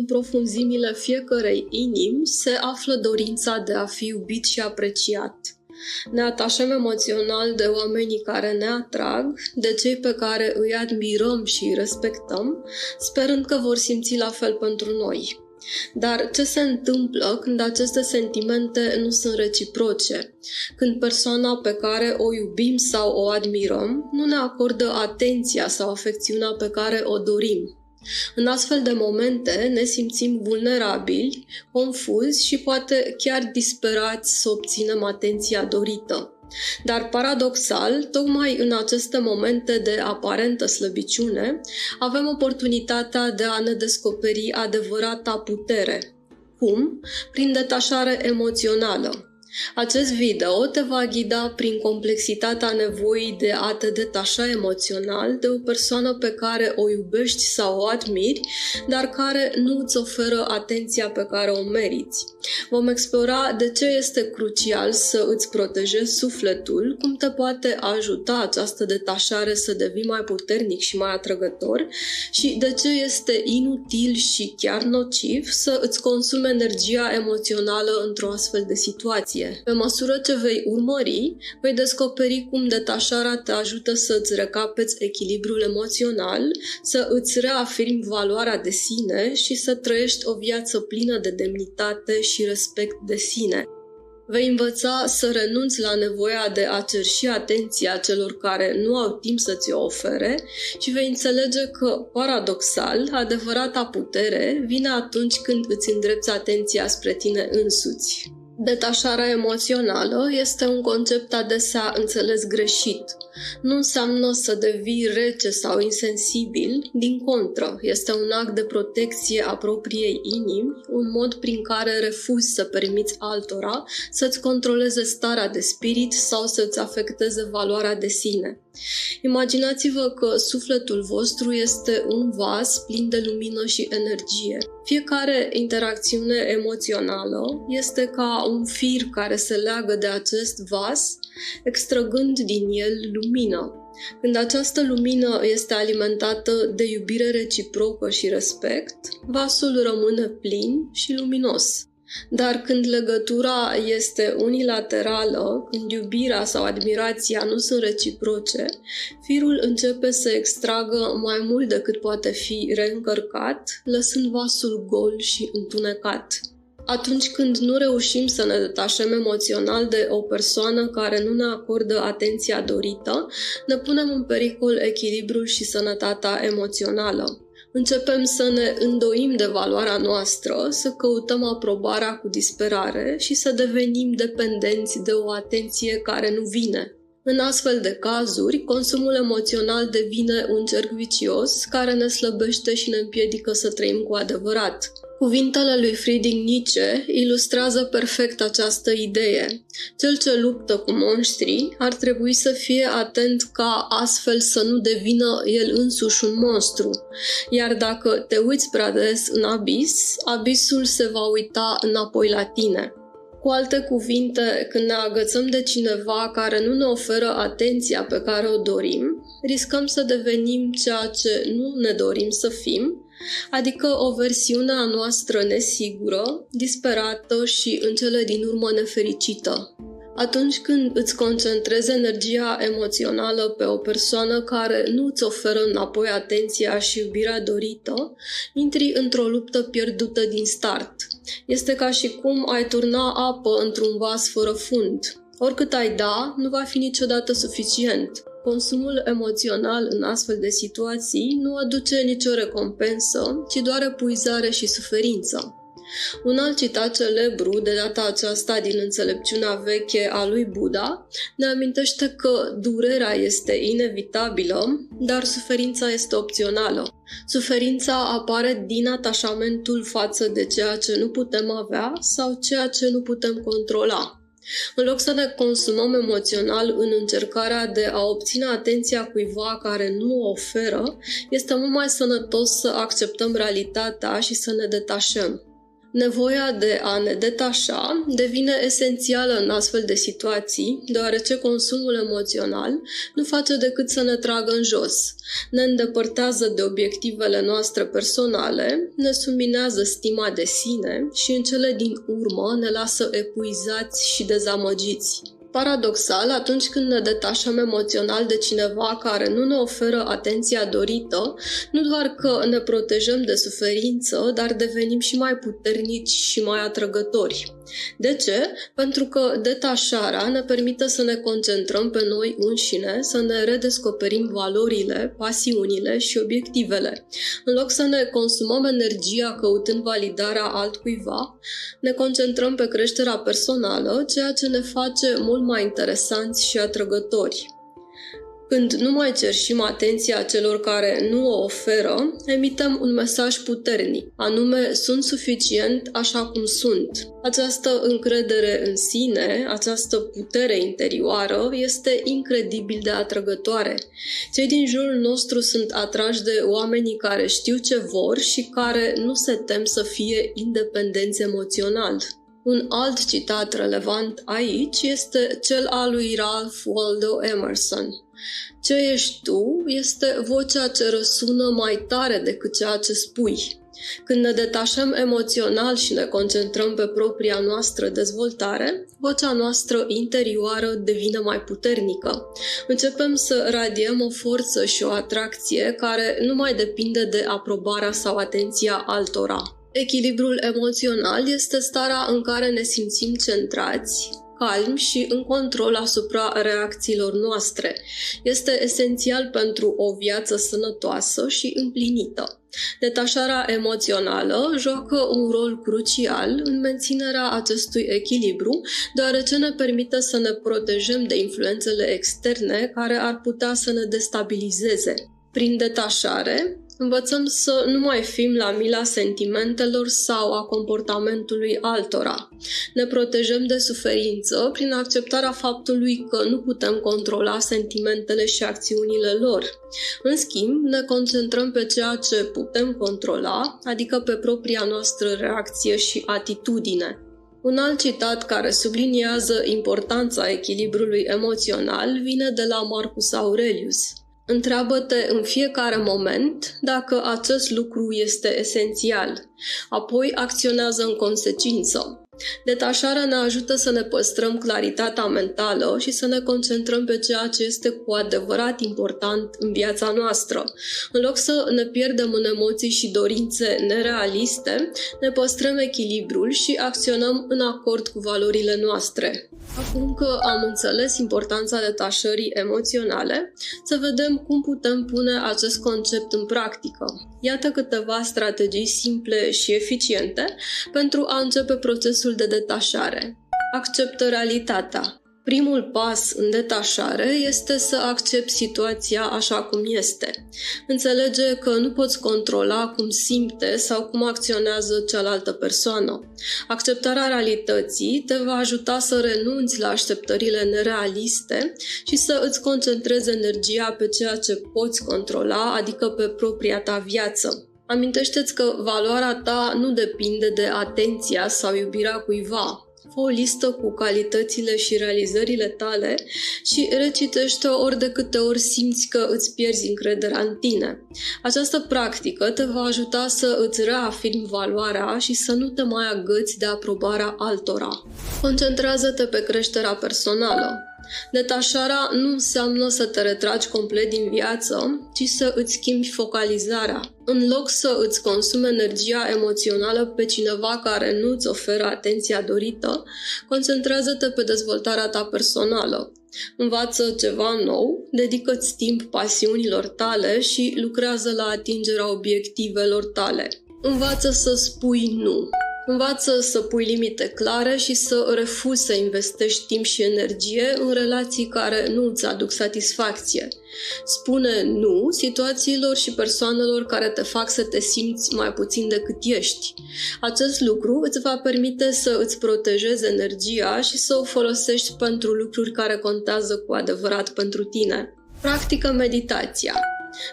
în profunzimile fiecărei inimi se află dorința de a fi iubit și apreciat. Ne atașăm emoțional de oamenii care ne atrag, de cei pe care îi admirăm și îi respectăm, sperând că vor simți la fel pentru noi. Dar ce se întâmplă când aceste sentimente nu sunt reciproce? Când persoana pe care o iubim sau o admirăm nu ne acordă atenția sau afecțiunea pe care o dorim? În astfel de momente ne simțim vulnerabili, confuzi și poate chiar disperați să obținem atenția dorită. Dar paradoxal, tocmai în aceste momente de aparentă slăbiciune, avem oportunitatea de a ne descoperi adevărata putere. Cum? Prin detașare emoțională. Acest video te va ghida prin complexitatea nevoii de a te detașa emoțional de o persoană pe care o iubești sau o admiri, dar care nu îți oferă atenția pe care o meriți. Vom explora de ce este crucial să îți protejezi sufletul, cum te poate ajuta această detașare să devii mai puternic și mai atrăgător și de ce este inutil și chiar nociv să îți consumi energia emoțională într-o astfel de situație. Pe măsură ce vei urmări, vei descoperi cum detașarea te ajută să îți recapeți echilibrul emoțional, să îți reafirmi valoarea de sine și să trăiești o viață plină de demnitate și respect de sine. Vei învăța să renunți la nevoia de a cerși atenția celor care nu au timp să ți-o ofere și vei înțelege că, paradoxal, adevărata putere vine atunci când îți îndrepți atenția spre tine însuți. Detașarea emoțională este un concept adesea înțeles greșit. Nu înseamnă să devii rece sau insensibil, din contră, este un act de protecție a propriei inimi, un mod prin care refuzi să permiți altora să-ți controleze starea de spirit sau să-ți afecteze valoarea de sine. Imaginați-vă că sufletul vostru este un vas plin de lumină și energie. Fiecare interacțiune emoțională este ca un fir care se leagă de acest vas, extrăgând din el lumină. Când această lumină este alimentată de iubire reciprocă și respect, vasul rămâne plin și luminos. Dar când legătura este unilaterală, când iubirea sau admirația nu sunt reciproce, firul începe să extragă mai mult decât poate fi reîncărcat, lăsând vasul gol și întunecat. Atunci când nu reușim să ne detașăm emoțional de o persoană care nu ne acordă atenția dorită, ne punem în pericol echilibrul și sănătatea emoțională. Începem să ne îndoim de valoarea noastră, să căutăm aprobarea cu disperare și să devenim dependenți de o atenție care nu vine. În astfel de cazuri, consumul emoțional devine un cerc vicios care ne slăbește și ne împiedică să trăim cu adevărat. Cuvintele lui Friedrich Nietzsche ilustrează perfect această idee. Cel ce luptă cu monștrii ar trebui să fie atent ca astfel să nu devină el însuși un monstru. Iar dacă te uiți prea des în abis, abisul se va uita înapoi la tine. Cu alte cuvinte, când ne agățăm de cineva care nu ne oferă atenția pe care o dorim, riscăm să devenim ceea ce nu ne dorim să fim, adică o versiune a noastră nesigură, disperată și în cele din urmă nefericită. Atunci când îți concentrezi energia emoțională pe o persoană care nu îți oferă înapoi atenția și iubirea dorită, intri într-o luptă pierdută din start. Este ca și cum ai turna apă într-un vas fără fund. Oricât ai da, nu va fi niciodată suficient. Consumul emoțional în astfel de situații nu aduce nicio recompensă, ci doar epuizare și suferință. Un alt citat celebru, de data aceasta din înțelepciunea veche a lui Buddha, ne amintește că durerea este inevitabilă, dar suferința este opțională. Suferința apare din atașamentul față de ceea ce nu putem avea sau ceea ce nu putem controla. În loc să ne consumăm emoțional în încercarea de a obține atenția cuiva care nu o oferă, este mult mai sănătos să acceptăm realitatea și să ne detașăm. Nevoia de a ne detașa devine esențială în astfel de situații, deoarece consumul emoțional nu face decât să ne tragă în jos, ne îndepărtează de obiectivele noastre personale, ne subminează stima de sine și în cele din urmă ne lasă epuizați și dezamăgiți. Paradoxal, atunci când ne detașăm emoțional de cineva care nu ne oferă atenția dorită, nu doar că ne protejăm de suferință, dar devenim și mai puternici și mai atrăgători. De ce? Pentru că detașarea ne permite să ne concentrăm pe noi înșine, să ne redescoperim valorile, pasiunile și obiectivele. În loc să ne consumăm energia căutând validarea altcuiva, ne concentrăm pe creșterea personală, ceea ce ne face mult mai interesanți și atrăgători. Când nu mai cerșim atenția celor care nu o oferă, emitem un mesaj puternic, anume sunt suficient așa cum sunt. Această încredere în sine, această putere interioară este incredibil de atrăgătoare. Cei din jurul nostru sunt atrași de oamenii care știu ce vor și care nu se tem să fie independenți emoțional. Un alt citat relevant aici este cel al lui Ralph Waldo Emerson. Ce ești tu este vocea ce răsună mai tare decât ceea ce spui. Când ne detașăm emoțional și ne concentrăm pe propria noastră dezvoltare, vocea noastră interioară devine mai puternică. Începem să radiem o forță și o atracție care nu mai depinde de aprobarea sau atenția altora. Echilibrul emoțional este starea în care ne simțim centrați, calmi și în control asupra reacțiilor noastre. Este esențial pentru o viață sănătoasă și împlinită. Detașarea emoțională joacă un rol crucial în menținerea acestui echilibru, deoarece ne permite să ne protejăm de influențele externe care ar putea să ne destabilizeze. Prin detașare, învățăm să nu mai fim la mila sentimentelor sau a comportamentului altora. Ne protejăm de suferință prin acceptarea faptului că nu putem controla sentimentele și acțiunile lor. În schimb, ne concentrăm pe ceea ce putem controla, adică pe propria noastră reacție și atitudine. Un alt citat care subliniază importanța echilibrului emoțional vine de la Marcus Aurelius. Întreabă-te în fiecare moment dacă acest lucru este esențial, apoi acționează în consecință. Detașarea ne ajută să ne păstrăm claritatea mentală și să ne concentrăm pe ceea ce este cu adevărat important în viața noastră. În loc să ne pierdem în emoții și dorințe nerealiste, ne păstrăm echilibrul și acționăm în acord cu valorile noastre. Acum că am înțeles importanța detașării emoționale, să vedem cum putem pune acest concept în practică. Iată câteva strategii simple și eficiente pentru a începe procesul de detașare. Acceptă realitatea. Primul pas în detașare este să accepti situația așa cum este. Înțelege că nu poți controla cum simte sau cum acționează cealaltă persoană. Acceptarea realității te va ajuta să renunți la așteptările nerealiste și să îți concentrezi energia pe ceea ce poți controla, adică pe propria ta viață. Amintește-ți că valoarea ta nu depinde de atenția sau iubirea cuiva. Fă o listă cu calitățile și realizările tale și recitește-o ori de câte ori simți că îți pierzi încrederea în tine. Această practică te va ajuta să îți reafirmi valoarea și să nu te mai agăți de aprobarea altora. Concentrează-te pe creșterea personală. Detașarea nu înseamnă să te retragi complet din viață, ci să îți schimbi focalizarea. În loc să îți consumi energia emoțională pe cineva care nu îți oferă atenția dorită, concentrează-te pe dezvoltarea ta personală. Învață ceva nou, dedică-ți timp pasiunilor tale și lucrează la atingerea obiectivelor tale. Învață să spui nu. Învață să pui limite clare și să refuzi să investești timp și energie în relații care nu îți aduc satisfacție. Spune nu situațiilor și persoanelor care te fac să te simți mai puțin decât ești. Acest lucru îți va permite să îți protejezi energia și să o folosești pentru lucruri care contează cu adevărat pentru tine. Practică meditația.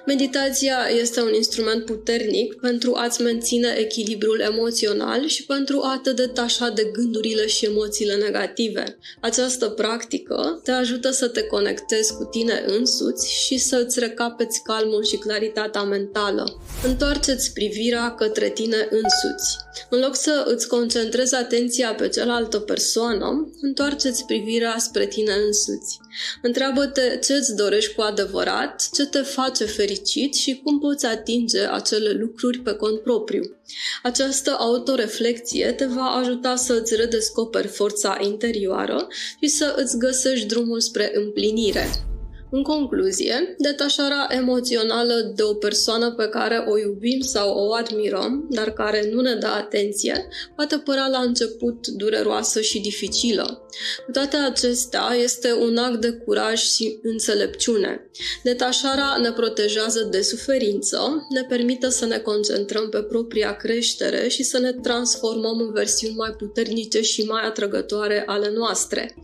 Meditația este un instrument puternic pentru a-ți menține echilibrul emoțional și pentru a te detașa de gândurile și emoțiile negative. Această practică te ajută să te conectezi cu tine însuți și să îți recapeți calmul și claritatea mentală. Întoarce-ți privirea către tine însuți. În loc să îți concentrezi atenția pe cealaltă persoană, întoarce-ți privirea spre tine însuți. Întreabă-te ce îți dorești cu adevărat, ce te face fericit și cum poți atinge acele lucruri pe cont propriu. Această autoreflecție te va ajuta să îți redescoperi forța interioară și să îți găsești drumul spre împlinire. În concluzie, detașarea emoțională de o persoană pe care o iubim sau o admirăm, dar care nu ne dă atenție, poate părea la început dureroasă și dificilă. Cu toate acestea, este un act de curaj și înțelepciune. Detașarea ne protejează de suferință, ne permite să ne concentrăm pe propria creștere și să ne transformăm în versiuni mai puternice și mai atrăgătoare ale noastre.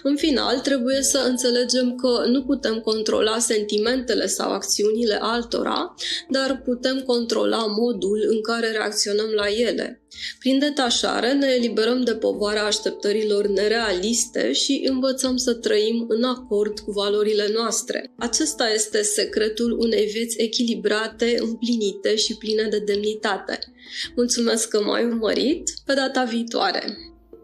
În final, trebuie să înțelegem că nu putem controla sentimentele sau acțiunile altora, dar putem controla modul în care reacționăm la ele. Prin detașare ne eliberăm de povara așteptărilor nerealiste și învățăm să trăim în acord cu valorile noastre. Acesta este secretul unei vieți echilibrate, împlinite și pline de demnitate. Mulțumesc că m-ai urmărit, pe data viitoare!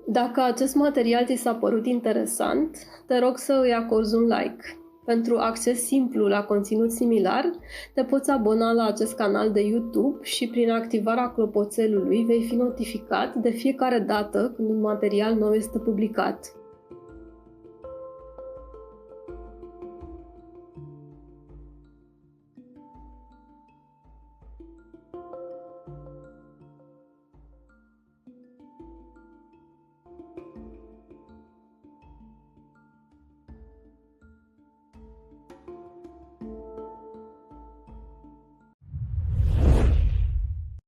Dacă acest material ți s-a părut interesant, te rog să îi acorzi un like. Pentru acces simplu la conținut similar, te poți abona la acest canal de YouTube și prin activarea clopoțelului vei fi notificat de fiecare dată când un material nou este publicat.